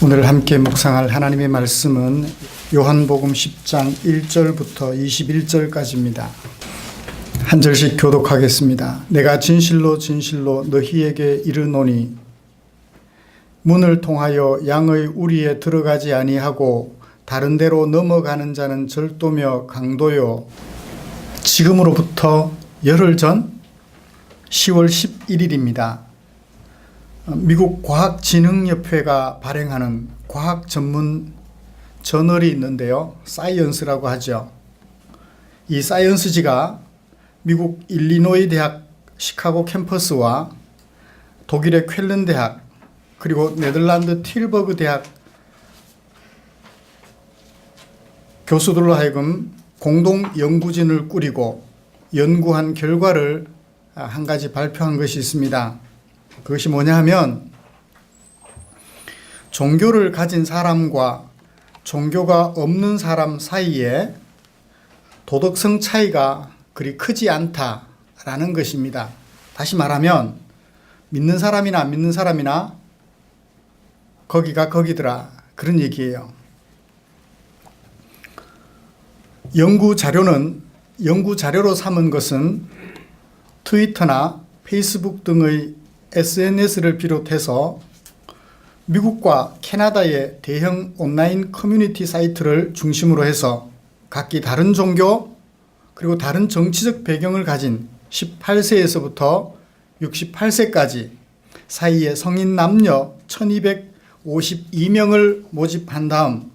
오늘 함께 묵상할 하나님의 말씀은 요한복음 10장 1절부터 21절까지입니다. 한 절씩 교독하겠습니다. 내가 진실로 진실로 너희에게 이르노니 문을 통하여 양의 우리에 들어가지 아니하고 다른 데로 넘어가는 자는 절도며 강도요. 지금으로부터 열흘 전 10월 11일입니다. 미국 과학진흥협회가 발행하는 과학 전문 저널이 있는데요. 사이언스라고 하죠. 이 사이언스지가 미국 일리노이 대학 시카고 캠퍼스와 독일의 쾰른 대학 그리고 네덜란드 틸버그 대학 교수들로 하여금 공동 연구진을 꾸리고 연구한 결과를 한 가지 발표한 것이 있습니다. 그것이 뭐냐 하면 종교를 가진 사람과 종교가 없는 사람 사이에 도덕성 차이가 그리 크지 않다라는 것입니다. 다시 말하면 믿는 사람이나 안 믿는 사람이나 거기가 거기더라 그런 얘기예요. 연구 자료로 삼은 것은 트위터나 페이스북 등의 SNS를 비롯해서 미국과 캐나다의 대형 온라인 커뮤니티 사이트를 중심으로 해서 각기 다른 종교 그리고 다른 정치적 배경을 가진 18세에서부터 68세까지 사이에 성인 남녀 1252명을 모집한 다음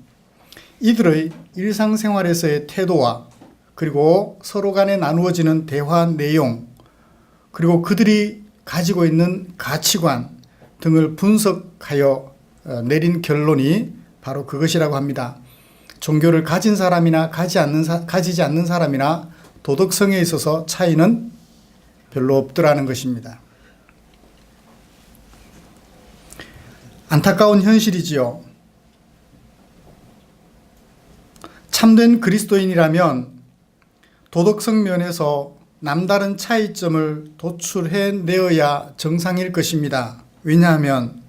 이들의 일상생활에서의 태도와 그리고 서로 간에 나누어지는 대화 내용 그리고 그들이 가지고 있는 가치관 등을 분석하여 내린 결론이 바로 그것이라고 합니다. 종교를 가진 사람이나 가지지 않는 사람이나 도덕성에 있어서 차이는 별로 없더라는 것입니다. 안타까운 현실이지요. 참된 그리스도인이라면 도덕성 면에서 남다른 차이점을 도출해내어야 정상일 것입니다. 왜냐하면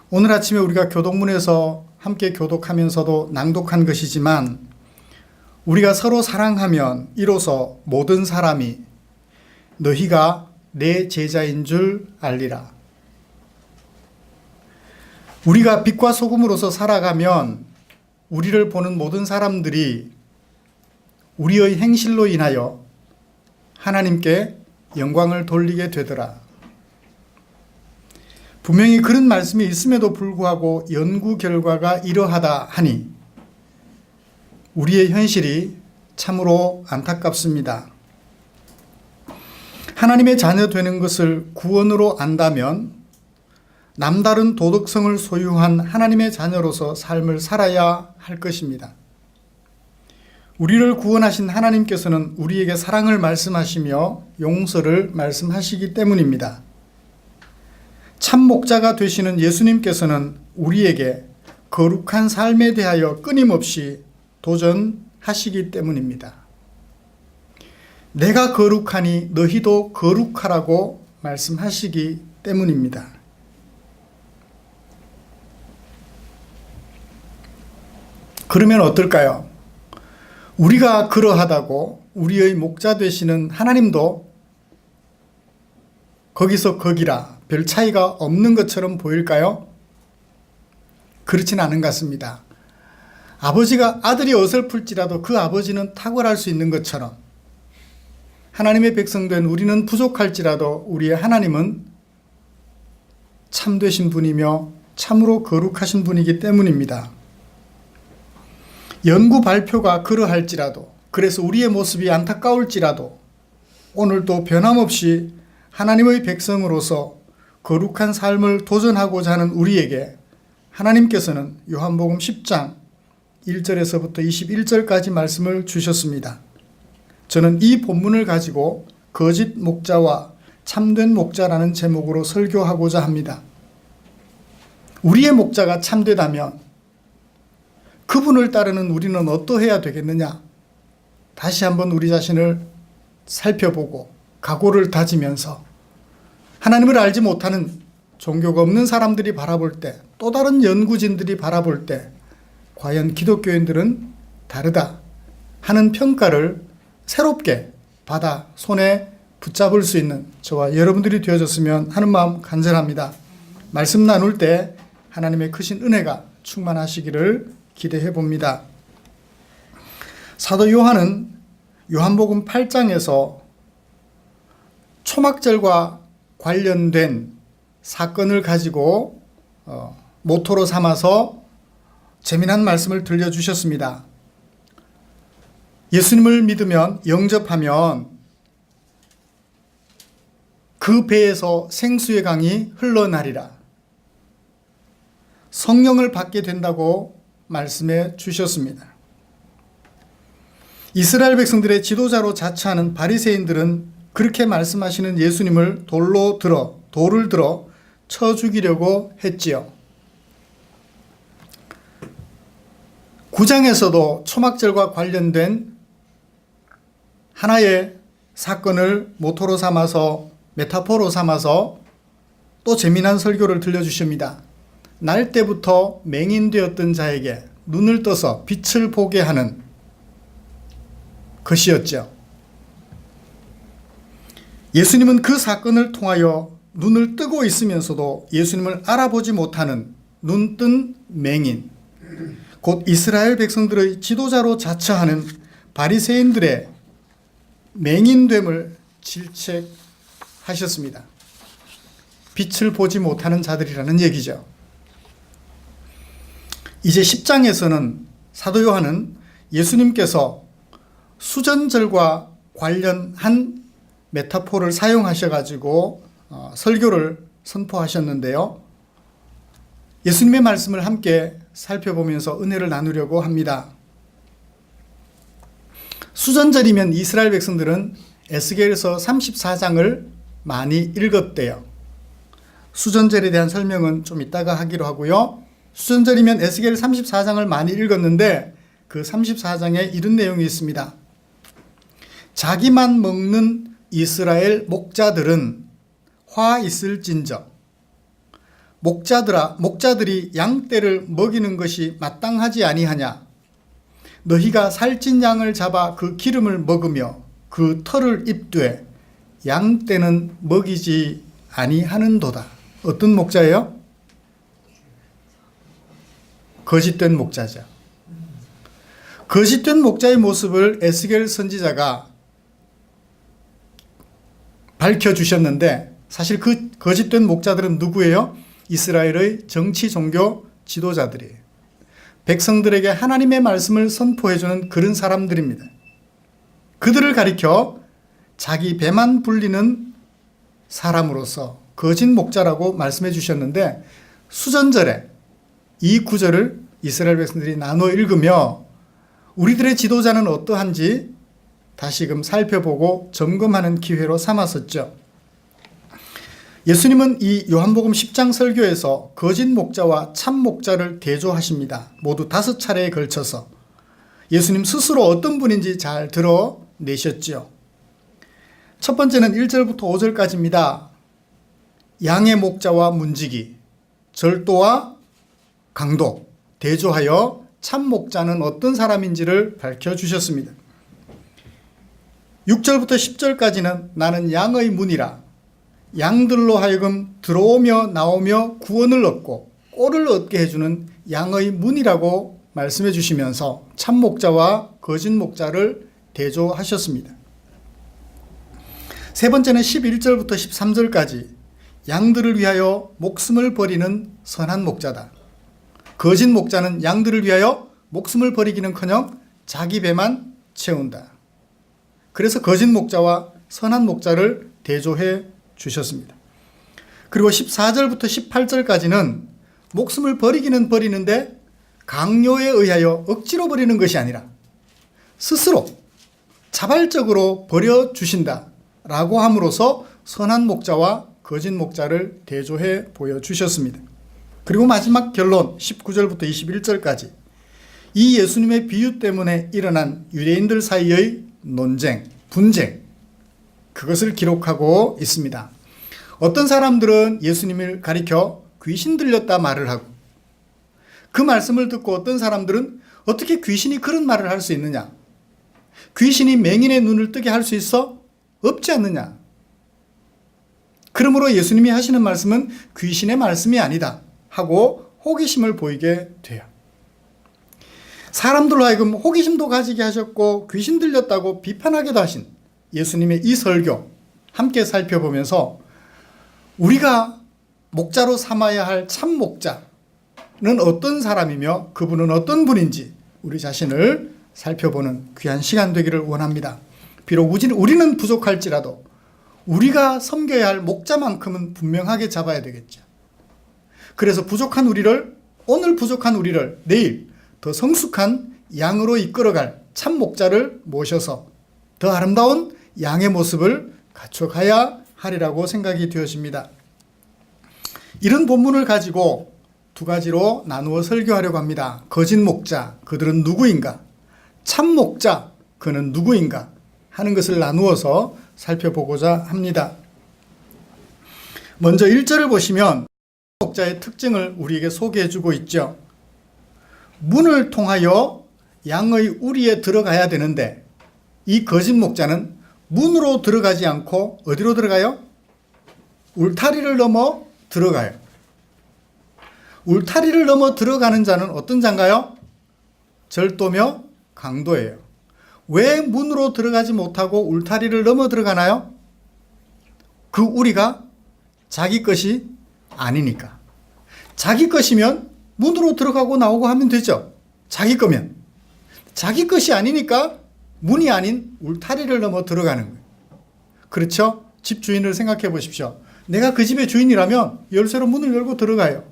오늘 아침에 우리가 교독문에서 함께 교독하면서도 낭독한 것이지만 우리가 서로 사랑하면 이로써 모든 사람이 너희가 내 제자인 줄 알리라. 우리가 빛과 소금으로서 살아가면 우리를 보는 모든 사람들이 우리의 행실로 인하여 하나님께 영광을 돌리게 되더라. 분명히 그런 말씀이 있음에도 불구하고 연구 결과가 이러하다 하니 우리의 현실이 참으로 안타깝습니다. 하나님의 자녀 되는 것을 구원으로 안다면 남다른 도덕성을 소유한 하나님의 자녀로서 삶을 살아야 할 것입니다. 우리를 구원하신 하나님께서는 우리에게 사랑을 말씀하시며 용서를 말씀하시기 때문입니다. 참 목자가 되시는 예수님께서는 우리에게 거룩한 삶에 대하여 끊임없이 도전하시기 때문입니다. 내가 거룩하니 너희도 거룩하라고 말씀하시기 때문입니다. 그러면 어떨까요? 우리가 그러하다고 우리의 목자 되시는 하나님도 거기서 거기라 별 차이가 없는 것처럼 보일까요? 그렇진 않은 것 같습니다. 아버지가 아들이 어설플지라도 그 아버지는 탁월할 수 있는 것처럼 하나님의 백성된 우리는 부족할지라도 우리의 하나님은 참되신 분이며 참으로 거룩하신 분이기 때문입니다. 연구 발표가 그러할지라도 그래서 우리의 모습이 안타까울지라도 오늘도 변함없이 하나님의 백성으로서 거룩한 삶을 도전하고자 하는 우리에게 하나님께서는 요한복음 10장 1절에서부터 21절까지 말씀을 주셨습니다. 저는 이 본문을 가지고 거짓 목자와 참된 목자라는 제목으로 설교하고자 합니다. 우리의 목자가 참되다면 그분을 따르는 우리는 어떠해야 되겠느냐? 다시 한번 우리 자신을 살펴보고 각오를 다지면서 하나님을 알지 못하는 종교가 없는 사람들이 바라볼 때, 또 다른 연구진들이 바라볼 때 과연 기독교인들은 다르다 하는 평가를 새롭게 받아 손에 붙잡을 수 있는 저와 여러분들이 되어졌으면 하는 마음 간절합니다. 말씀 나눌 때 하나님의 크신 은혜가 충만하시기를 기대해 봅니다. 사도 요한은 요한복음 8장에서 초막절과 관련된 사건을 가지고 모토로 삼아서 재미난 말씀을 들려주셨습니다. 예수님을 믿으면, 영접하면 그 배에서 생수의 강이 흘러나리라. 성령을 받게 된다고 말씀해 주셨습니다. 이스라엘 백성들의 지도자로 자처하는 바리새인들은 그렇게 말씀하시는 예수님을 돌을 들어 쳐 죽이려고 했지요. 9장에서도 초막절과 관련된 하나의 사건을 모토로 삼아서, 메타포로 삼아서 또 재미난 설교를 들려주십니다. 날 때부터 맹인되었던 자에게 눈을 떠서 빛을 보게 하는 것이었죠. 예수님은 그 사건을 통하여 눈을 뜨고 있으면서도 예수님을 알아보지 못하는 눈뜬 맹인, 곧 이스라엘 백성들의 지도자로 자처하는 바리새인들의 맹인됨을 질책하셨습니다. 빛을 보지 못하는 자들이라는 얘기죠. 이제 10장에서는 사도 요한은 예수님께서 수전절과 관련한 메타포를 사용하셔가지고 설교를 선포하셨는데요. 예수님의 말씀을 함께 살펴보면서 은혜를 나누려고 합니다. 수전절이면 이스라엘 백성들은 에스겔서 34장을 많이 읽었대요. 수전절에 대한 설명은 좀 이따가 하기로 하고요. 수전절이면 에스겔 34장을 많이 읽었는데 그 34장에 이런 내용이 있습니다. 자기만 먹는 이스라엘 목자들은 화 있을진저, 목자들이 양떼를 먹이는 것이 마땅하지 아니하냐. 너희가 살찐 양을 잡아 그 기름을 먹으며 그 털을 입되 양떼는 먹이지 아니하는도다. 어떤 목자예요? 거짓된 목자죠. 거짓된 목자의 모습을 에스겔 선지자가 밝혀주셨는데, 사실 그 거짓된 목자들은 누구예요? 이스라엘의 정치 종교 지도자들이에요. 백성들에게 하나님의 말씀을 선포해주는 그런 사람들입니다. 그들을 가리켜 자기 배만 불리는 사람으로서 거짓 목자라고 말씀해 주셨는데, 수전절에 이 구절을 이스라엘 백성들이 나눠 읽으며 우리들의 지도자는 어떠한지 다시금 살펴보고 점검하는 기회로 삼았었죠. 예수님은 이 요한복음 10장 설교에서 거짓 목자와 참 목자를 대조하십니다. 모두 5차례에 걸쳐서 예수님 스스로 어떤 분인지 잘 드러내셨지요. 첫 번째는 1절부터 5절까지입니다. 양의 목자와 문지기, 절도와 강도 대조하여 참 목자는 어떤 사람인지를 밝혀주셨습니다. 6절부터 10절까지는 나는 양의 문이라, 양들로 하여금 들어오며 나오며 구원을 얻고 꼴을 얻게 해주는 양의 문이라고 말씀해 주시면서 참 목자와 거짓 목자를 대조하셨습니다. 세 번째는 11절부터 13절까지 양들을 위하여 목숨을 버리는 선한 목자다. 거짓 목자는 양들을 위하여 목숨을 버리기는커녕 자기 배만 채운다. 그래서 거짓 목자와 선한 목자를 대조해 주셨습니다. 그리고 14절부터 18절까지는 목숨을 버리기는 버리는데 강요에 의하여 억지로 버리는 것이 아니라 스스로 자발적으로 버려주신다 라고 함으로써 선한 목자와 거짓 목자를 대조해 보여주셨습니다. 그리고 마지막 결론 19절부터 21절까지 이 예수님의 비유 때문에 일어난 유대인들 사이의 논쟁, 분쟁, 그것을 기록하고 있습니다. 어떤 사람들은 예수님을 가리켜 귀신 들렸다 말을 하고, 그 말씀을 듣고 어떤 사람들은 어떻게 귀신이 그런 말을 할 수 있느냐? 귀신이 맹인의 눈을 뜨게 할 수 있어? 없지 않느냐? 그러므로 예수님이 하시는 말씀은 귀신의 말씀이 아니다 하고 호기심을 보이게 돼요. 사람들로 하여금 호기심도 가지게 하셨고 귀신 들렸다고 비판하기도 하신 예수님의 이 설교 함께 살펴보면서 우리가 목자로 삼아야 할 참 목자는 어떤 사람이며 그분은 어떤 분인지 우리 자신을 살펴보는 귀한 시간 되기를 원합니다. 비록 우리는 부족할지라도 우리가 섬겨야 할 목자만큼은 분명하게 잡아야 되겠죠. 그래서 오늘 부족한 우리를 내일 더 성숙한 양으로 이끌어갈 참 목자를 모셔서 더 아름다운 양의 모습을 갖춰가야 하리라고 생각이 되어집니다. 이런 본문을 가지고 두 가지로 나누어 설교하려고 합니다. 거짓 목자, 그들은 누구인가? 참 목자, 그는 누구인가? 하는 것을 나누어서 살펴보고자 합니다. 먼저 1절을 보시면 목자의 특징을 우리에게 소개해주고 있죠. 문을 통하여 양의 우리에 들어가야 되는데 이 거짓 목자는 문으로 들어가지 않고 어디로 들어가요? 울타리를 넘어 들어가요. 울타리를 넘어 들어가는 자는 어떤 자인가요? 절도며 강도예요. 왜 문으로 들어가지 못하고 울타리를 넘어 들어가나요? 그 우리가 자기 것이 아니니까. 자기 것이면 문으로 들어가고 나오고 하면 되죠. 자기 거면. 자기 것이 아니니까 문이 아닌 울타리를 넘어 들어가는 거예요. 그렇죠? 집 주인을 생각해 보십시오. 내가 그 집의 주인이라면 열쇠로 문을 열고 들어가요.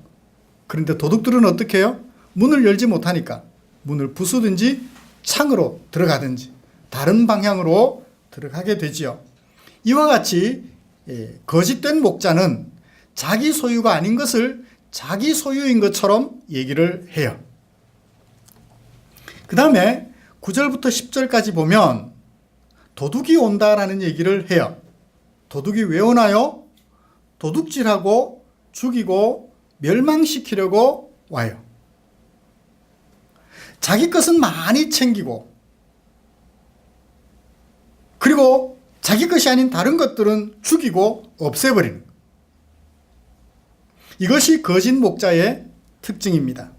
그런데 도둑들은 어떻게 해요? 문을 열지 못하니까 문을 부수든지 창으로 들어가든지 다른 방향으로 들어가게 되지요. 이와 같이 거짓된 목자는 자기 소유가 아닌 것을 자기 소유인 것처럼 얘기를 해요. 그 다음에 9절부터 10절까지 보면 도둑이 온다라는 얘기를 해요. 도둑이 왜 오나요? 도둑질하고 죽이고 멸망시키려고 와요. 자기 것은 많이 챙기고 그리고 자기 것이 아닌 다른 것들은 죽이고 없애버리는 것. 이것이 거짓 목자의 특징입니다.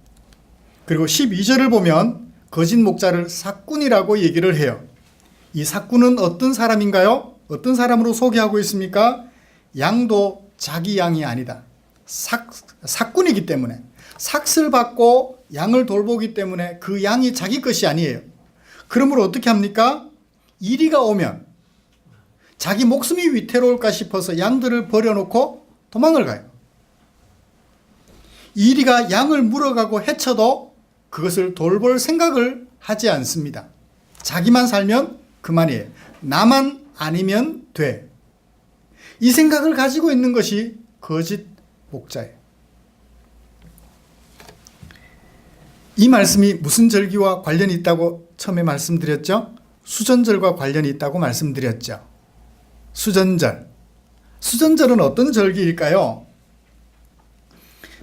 그리고 12절을 보면 거짓 목자를 삭꾼이라고 얘기를 해요. 이 삭꾼은 어떤 사람인가요? 어떤 사람으로 소개하고 있습니까? 양도 자기 양이 아니다. 삭꾼이기 때문에 삭슬 받고 양을 돌보기 때문에 그 양이 자기 것이 아니에요. 그러므로 어떻게 합니까? 이리가 오면 자기 목숨이 위태로울까 싶어서 양들을 버려놓고 도망을 가요. 이리가 양을 물어가고 해쳐도 그것을 돌볼 생각을 하지 않습니다. 자기만 살면 그만이에요. 나만 아니면 돼. 이 생각을 가지고 있는 것이 거짓 목자예요. 이 말씀이 무슨 절기와 관련이 있다고 처음에 말씀드렸죠? 수전절과 관련이 있다고 말씀드렸죠. 수전절. 수전절은 어떤 절기일까요?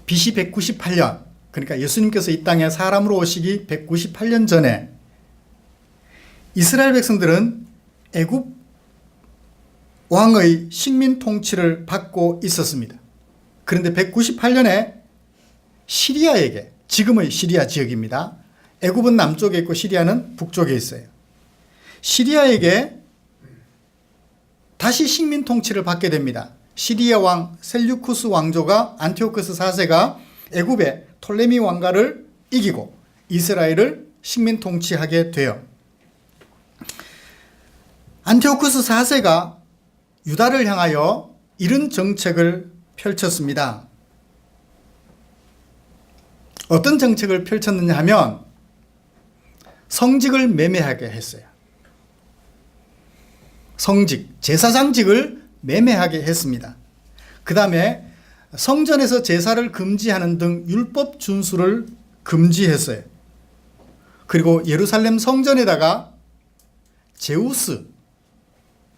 BC 198년, 그러니까 예수님께서 이 땅에 사람으로 오시기 198년 전에 이스라엘 백성들은 애굽 왕의 식민 통치를 받고 있었습니다. 그런데 198년에 시리아에게, 지금의 시리아 지역입니다. 애굽은 남쪽에 있고 시리아는 북쪽에 있어요. 시리아에게 다시 식민 통치를 받게 됩니다. 시리아 왕 셀류쿠스 왕조가 안티오쿠스 4세가 애굽의 톨레미 왕가를 이기고 이스라엘을 식민 통치하게 돼요. 안티오쿠스 4세가 유다를 향하여 이런 정책을 펼쳤습니다. 어떤 정책을 펼쳤느냐 하면 성직을 매매하게 했어요. 성직, 제사장직을 매매하게 했습니다. 그 다음에 성전에서 제사를 금지하는 등 율법 준수를 금지했어요. 그리고 예루살렘 성전에다가 제우스,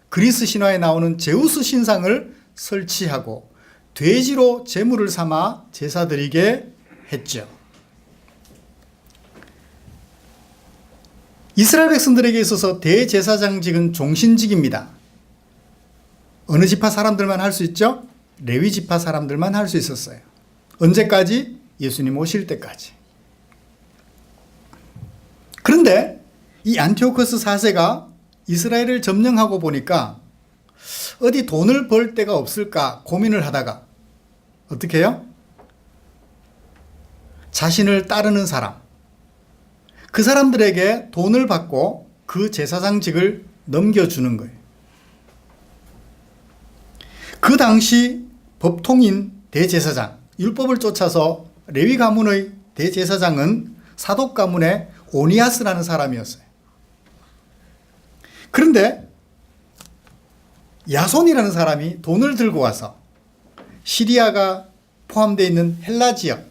그리스 신화에 나오는 제우스 신상을 설치하고 돼지로 제물을 삼아 제사 드리게 했죠. 이스라엘 백성들에게 있어서 대제사장직은 종신직입니다. 어느 지파 사람들만 할 수 있죠? 레위 지파 사람들만 할 수 있었어요. 언제까지? 예수님 오실 때까지. 그런데 이 안티오코스 4세가 이스라엘을 점령하고 보니까 어디 돈을 벌 데가 없을까 고민을 하다가 어떻게 해요? 자신을 따르는 사람, 그 사람들에게 돈을 받고 그 제사장직을 넘겨주는 거예요. 그 당시 법통인 대제사장, 율법을 쫓아서 레위 가문의 대제사장은 사독 가문의 오니아스라는 사람이었어요. 그런데 야손이라는 사람이 돈을 들고 와서 시리아가 포함되어 있는 헬라 지역,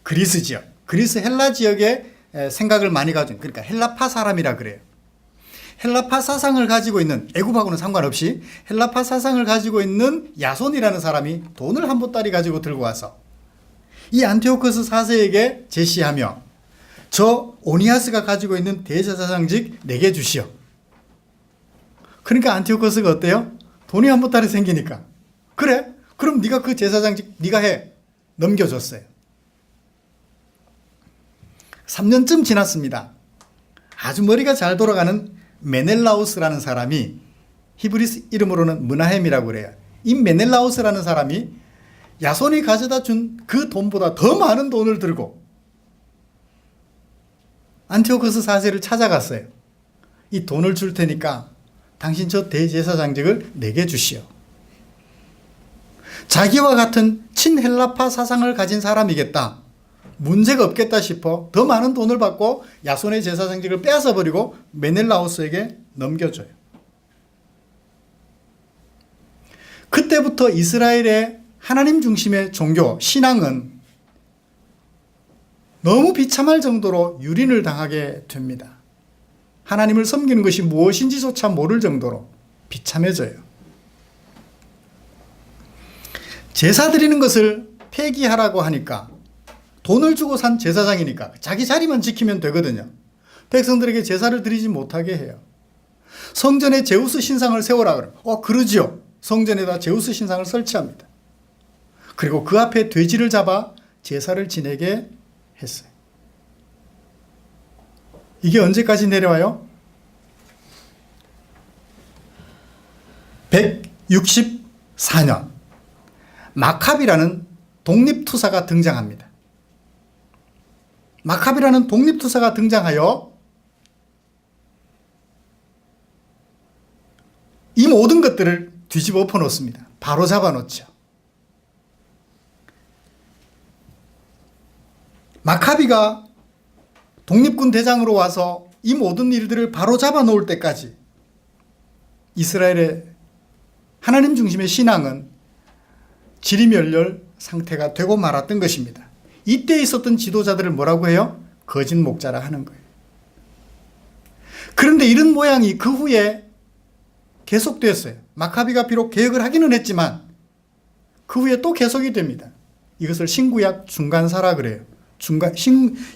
그리스 지역, 그리스 헬라 지역에 생각을 많이 가진, 그러니까 헬라파 사람이라 그래요. 헬라파 사상을 가지고 있는, 애굽하고는 상관없이 헬라파 사상을 가지고 있는 야손이라는 사람이 돈을 한 보따리 가지고 들고 와서 이 안티오코스 4세에게 제시하며 저 오니아스가 가지고 있는 대제사장직 내게 주시오. 그러니까 안티오코스가 어때요? 돈이 한 보따리 생기니까 그래? 그럼 네가 그 제사장직 네가 해. 넘겨줬어요. 3년쯤 지났습니다. 아주 머리가 잘 돌아가는 메넬라우스라는 사람이, 히브리스 이름으로는 므나헴이라고 그래요. 이 메넬라우스라는 사람이 야손이 가져다 준 그 돈보다 더 많은 돈을 들고 안티오코스 4세를 찾아갔어요. 이 돈을 줄 테니까 당신 저 대제사장직을 내게 주시오. 자기와 같은 친헬라파 사상을 가진 사람이겠다, 문제가 없겠다 싶어 더 많은 돈을 받고 야손의 제사장직을 빼앗아 버리고 메넬라우스에게 넘겨줘요. 그때부터 이스라엘의 하나님 중심의 종교, 신앙은 너무 비참할 정도로 유린을 당하게 됩니다. 하나님을 섬기는 것이 무엇인지조차 모를 정도로 비참해져요. 제사 드리는 것을 폐기하라고 하니까, 돈을 주고 산 제사장이니까 자기 자리만 지키면 되거든요. 백성들에게 제사를 드리지 못하게 해요. 성전에 제우스 신상을 세우라 그러면 그러지요. 성전에다 제우스 신상을 설치합니다. 그리고 그 앞에 돼지를 잡아 제사를 지내게 했어요. 이게 언제까지 내려와요? 164년 마카비라는 독립투사가 등장합니다. 마카비라는 독립투사가 등장하여 이 모든 것들을 뒤집어 엎어 놓습니다. 바로 잡아 놓죠. 마카비가 독립군 대장으로 와서 이 모든 일들을 바로 잡아 놓을 때까지 이스라엘의 하나님 중심의 신앙은 지리멸렬 상태가 되고 말았던 것입니다. 이때 있었던 지도자들을 뭐라고 해요? 거짓 목자라 하는 거예요. 그런데 이런 모양이 그 후에 계속됐어요. 마카비가 비록 개혁을 하기는 했지만 그 후에 또 계속이 됩니다. 이것을 신구약 중간사라 그래요.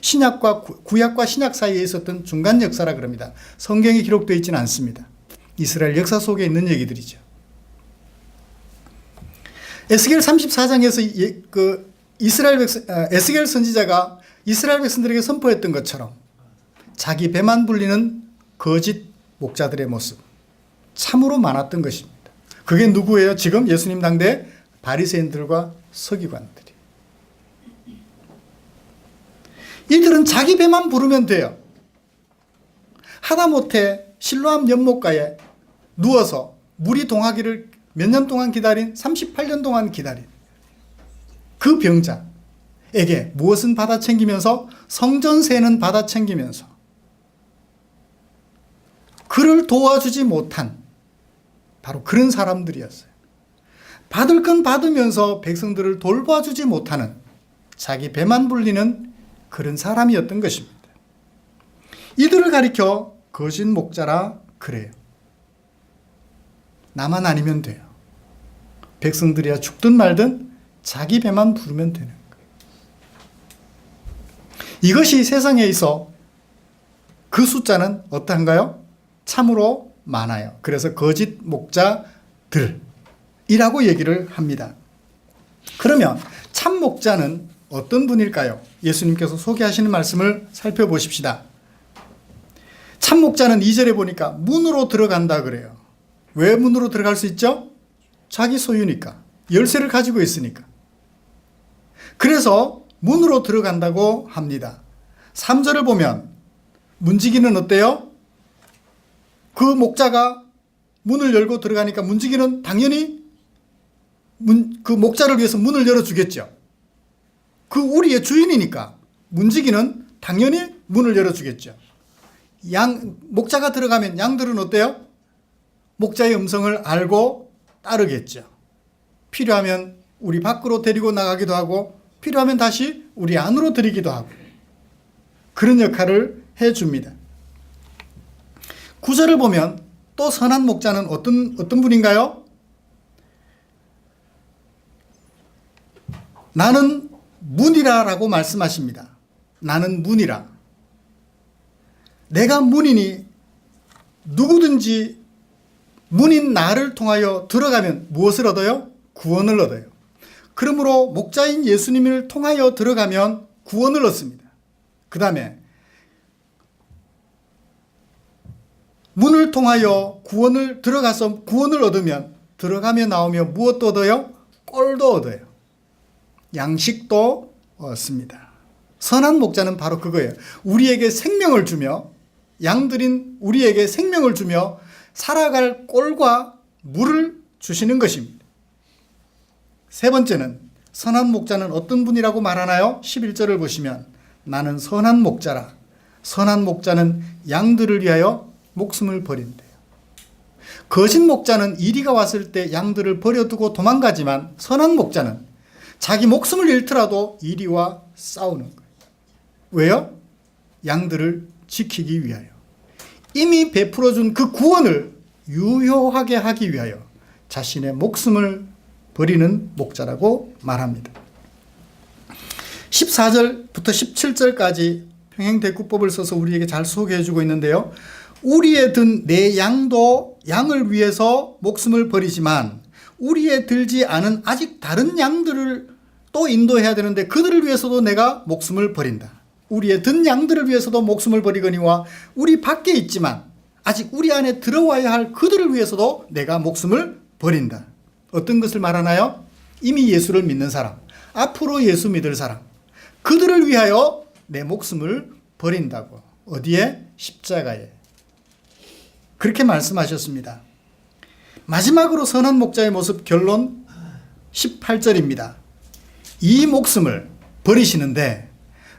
신약과 구약과 신약 사이에 있었던 중간 역사라 그럽니다. 성경에 기록되어 있지는 않습니다. 이스라엘 역사 속에 있는 얘기들이죠. 에스겔 34장에서 에스겔 선지자가 이스라엘 백성들에게 선포했던 것처럼 자기 배만 불리는 거짓 목자들의 모습 참으로 많았던 것입니다. 그게 누구예요? 지금 예수님 당대 바리새인들과 서기관들이. 이들은 자기 배만 부르면 돼요. 하다못해 실로암 연못가에 누워서 물이 동하기를 몇 년 동안 기다린, 38년 동안 기다린 그 병자에게 무엇은 받아 챙기면서 성전세는 받아 챙기면서 그를 도와주지 못한 바로 그런 사람들이었어요. 받을 건 받으면서 백성들을 돌봐주지 못하는 자기 배만 불리는 그런 사람이었던 것입니다. 이들을 가리켜 거짓 목자라 그래요. 나만 아니면 돼요. 백성들이야 죽든 말든 자기 배만 부르면 되는 거예요. 이것이 세상에 있어 그 숫자는 어떠한가요? 참으로 많아요. 그래서 거짓 목자들이라고 얘기를 합니다. 그러면 참 목자는 어떤 분일까요? 예수님께서 소개하시는 말씀을 살펴보십시다. 참 목자는 2절에 보니까 문으로 들어간다 그래요. 왜 문으로 들어갈 수 있죠? 자기 소유니까. 열쇠를 가지고 있으니까. 그래서 문으로 들어간다고 합니다. 3절을 보면 문지기는 어때요? 그 목자가 문을 열고 들어가니까 문지기는 당연히 그 목자를 위해서 문을 열어주겠죠. 그 우리의 주인이니까 문지기는 당연히 문을 열어주겠죠. 목자가 들어가면 양들은 어때요? 목자의 음성을 알고 따르겠죠. 필요하면 우리 밖으로 데리고 나가기도 하고 필요하면 다시 우리 안으로 들이기도 하고 그런 역할을 해줍니다. 9절을 보면 또 선한 목자는 어떤 분인가요? 나는 문이라 라고 말씀하십니다. 나는 문이라. 내가 문이니 누구든지 문인 나를 통하여 들어가면 무엇을 얻어요? 구원을 얻어요. 그러므로 목자인 예수님을 통하여 들어가면 구원을 얻습니다. 그 다음에 문을 통하여 들어가서 구원을 얻으면 들어가며 나오며 무엇도 얻어요? 꼴도 얻어요. 양식도 얻습니다. 선한 목자는 바로 그거예요. 우리에게 생명을 주며 양들인 우리에게 생명을 주며 살아갈 꼴과 물을 주시는 것입니다. 세 번째는 선한 목자는 어떤 분이라고 말하나요? 11절을 보시면 나는 선한 목자라. 선한 목자는 양들을 위하여 목숨을 버린대요. 거짓 목자는 이리가 왔을 때 양들을 버려두고 도망가지만 선한 목자는 자기 목숨을 잃더라도 이리와 싸우는 거예요. 왜요? 양들을 지키기 위하여. 이미 베풀어준 그 구원을 유효하게 하기 위하여 자신의 목숨을 버리는 목자라고 말합니다. 14절부터 17절까지 평행대구법을 써서 우리에게 잘 소개해주고 있는데요. 우리에 든 내 양도 양을 위해서 목숨을 버리지만 우리에 들지 않은 아직 다른 양들을 또 인도해야 되는데 그들을 위해서도 내가 목숨을 버린다. 우리의 든 양들을 위해서도 목숨을 버리거니와 우리 밖에 있지만 아직 우리 안에 들어와야 할 그들을 위해서도 내가 목숨을 버린다. 어떤 것을 말하나요? 이미 예수를 믿는 사람, 앞으로 예수 믿을 사람, 그들을 위하여 내 목숨을 버린다고. 어디에? 십자가에. 그렇게 말씀하셨습니다. 마지막으로 선한 목자의 모습 결론 18절입니다. 이 목숨을 버리시는데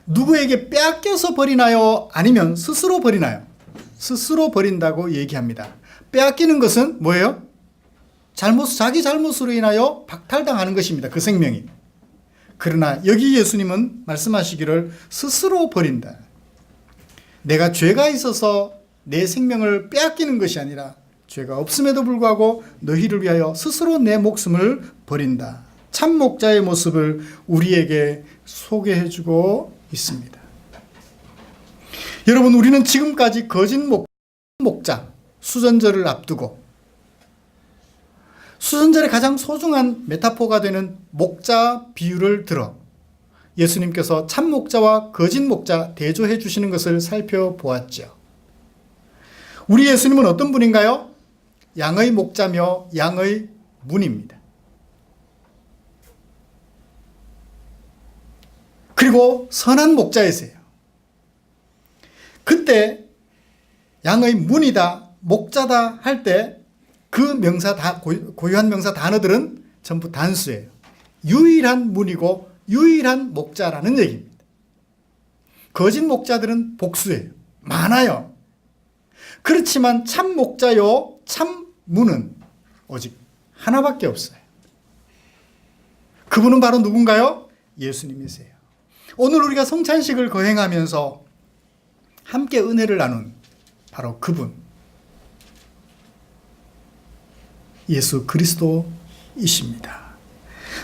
누구에게 빼앗겨서 버리나요? 아니면 스스로 버리나요? 스스로 버린다고 얘기합니다. 빼앗기는 것은 뭐예요? 자기 잘못으로 인하여 박탈당하는 것입니다. 그 생명이. 그러나 여기 예수님은 말씀하시기를 스스로 버린다. 내가 죄가 있어서 내 생명을 빼앗기는 것이 아니라 죄가 없음에도 불구하고 너희를 위하여 스스로 내 목숨을 버린다. 참 목자의 모습을 우리에게 소개해주고 있습니다. 여러분, 우리는 지금까지 거짓 목자, 수전절을 앞두고 수전절의 가장 소중한 메타포가 되는 목자 비유를 들어 예수님께서 참 목자와 거짓 목자 대조해 주시는 것을 살펴보았죠. 우리 예수님은 어떤 분인가요? 양의 목자며 양의 문입니다. 그리고 선한 목자이세요. 그때 양의 문이다, 목자다 할 때 그 명사 고유한 명사 단어들은 전부 단수예요. 유일한 문이고 유일한 목자라는 얘기입니다. 거짓 목자들은 복수예요. 많아요. 그렇지만 참 목자요, 참 문은 오직 하나밖에 없어요. 그분은 바로 누군가요? 예수님이세요. 오늘 우리가 성찬식을 거행하면서 함께 은혜를 나눈 바로 그분, 예수 그리스도 이십니다.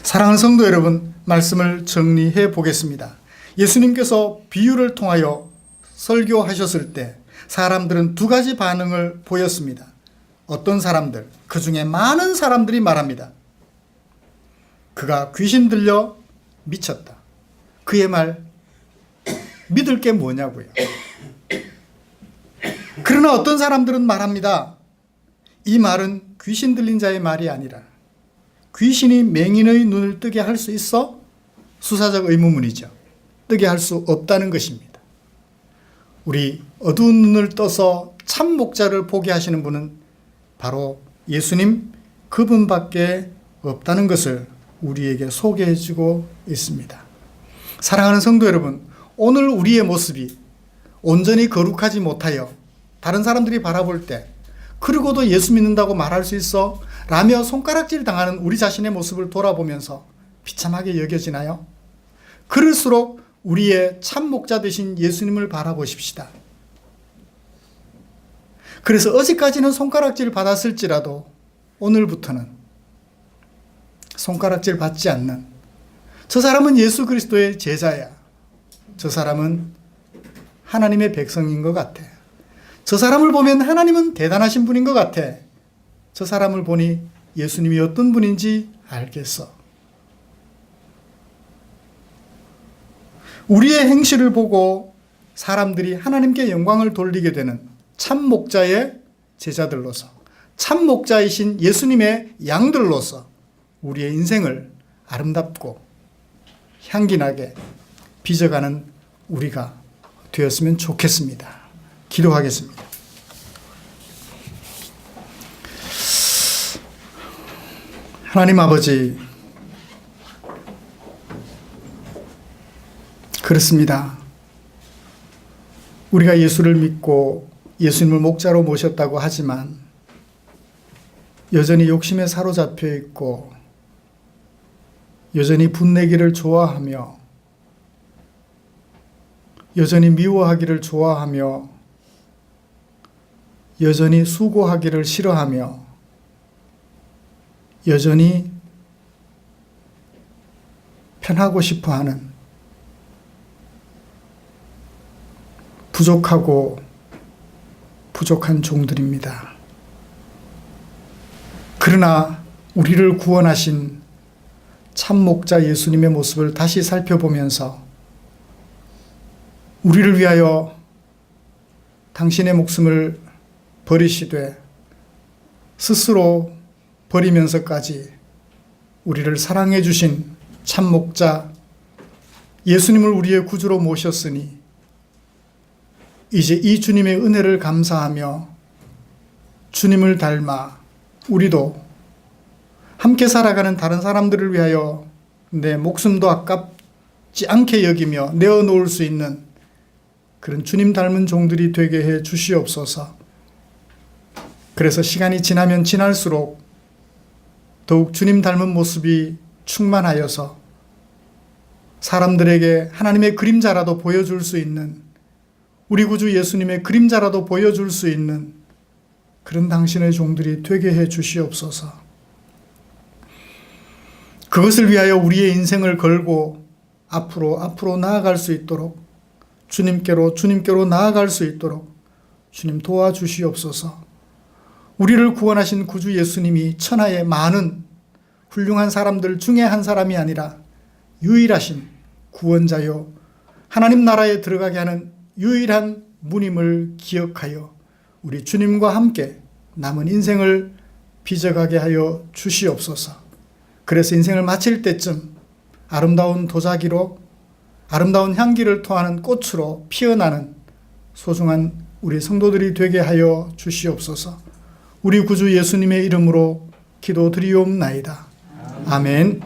사랑하는 성도 여러분, 말씀을 정리해 보겠습니다. 예수님께서 비유를 통하여 설교하셨을 때 사람들은 두 가지 반응을 보였습니다. 어떤 사람들, 그 중에 많은 사람들이 말합니다. 그가 귀신 들려 미쳤다. 그의 말 믿을 게 뭐냐고요. 그러나 어떤 사람들은 말합니다. 이 말은 귀신 들린 자의 말이 아니라 귀신이 맹인의 눈을 뜨게 할 수 있어? 수사적 의문문이죠. 뜨게 할 수 없다는 것입니다. 우리 어두운 눈을 떠서 참 목자를 보게 하시는 분은 바로 예수님 그분밖에 없다는 것을 우리에게 소개해 주고 있습니다. 사랑하는 성도 여러분, 오늘 우리의 모습이 온전히 거룩하지 못하여 다른 사람들이 바라볼 때 그러고도 예수 믿는다고 말할 수 있어? 라며 손가락질 당하는 우리 자신의 모습을 돌아보면서 비참하게 여겨지나요? 그럴수록 우리의 참 목자 되신 예수님을 바라보십시다. 그래서 어제까지는 손가락질 받았을지라도 오늘부터는 손가락질 받지 않는, 저 사람은 예수 그리스도의 제자야, 저 사람은 하나님의 백성인 것 같아, 저 사람을 보면 하나님은 대단하신 분인 것 같아, 저 사람을 보니 예수님이 어떤 분인지 알겠어. 우리의 행실을 보고 사람들이 하나님께 영광을 돌리게 되는 참 목자의 제자들로서, 참 목자이신 예수님의 양들로서 우리의 인생을 아름답고 향기나게 빚어가는 우리가 되었으면 좋겠습니다. 기도하겠습니다. 하나님 아버지, 그렇습니다. 우리가 예수를 믿고 예수님을 목자로 모셨다고 하지만 여전히 욕심에 사로잡혀 있고 여전히 분내기를 좋아하며 여전히 미워하기를 좋아하며 여전히 수고하기를 싫어하며 여전히 편하고 싶어하는 부족한 종들입니다. 그러나 우리를 구원하신 참 목자 예수님의 모습을 다시 살펴보면서 우리를 위하여 당신의 목숨을 버리시되 스스로 버리면서까지 우리를 사랑해 주신 참 목자 예수님을 우리의 구주로 모셨으니 이제 이 주님의 은혜를 감사하며 주님을 닮아 우리도 함께 살아가는 다른 사람들을 위하여 내 목숨도 아깝지 않게 여기며 내어놓을 수 있는 그런 주님 닮은 종들이 되게 해 주시옵소서. 그래서 시간이 지나면 지날수록 더욱 주님 닮은 모습이 충만하여서 사람들에게 하나님의 그림자라도 보여줄 수 있는, 우리 구주 예수님의 그림자라도 보여줄 수 있는 그런 당신의 종들이 되게 해 주시옵소서. 그것을 위하여 우리의 인생을 걸고 앞으로 나아갈 수 있도록, 주님께로 나아갈 수 있도록 주님 도와주시옵소서. 우리를 구원하신 구주 예수님이 천하의 많은 훌륭한 사람들 중에 한 사람이 아니라 유일하신 구원자요 하나님 나라에 들어가게 하는 유일한 문임을 기억하여 우리 주님과 함께 남은 인생을 빚어가게 하여 주시옵소서. 그래서 인생을 마칠 때쯤 아름다운 도자기로, 아름다운 향기를 토하는 꽃으로 피어나는 소중한 우리 성도들이 되게 하여 주시옵소서. 우리 구주 예수님의 이름으로 기도드리옵나이다. 아멘.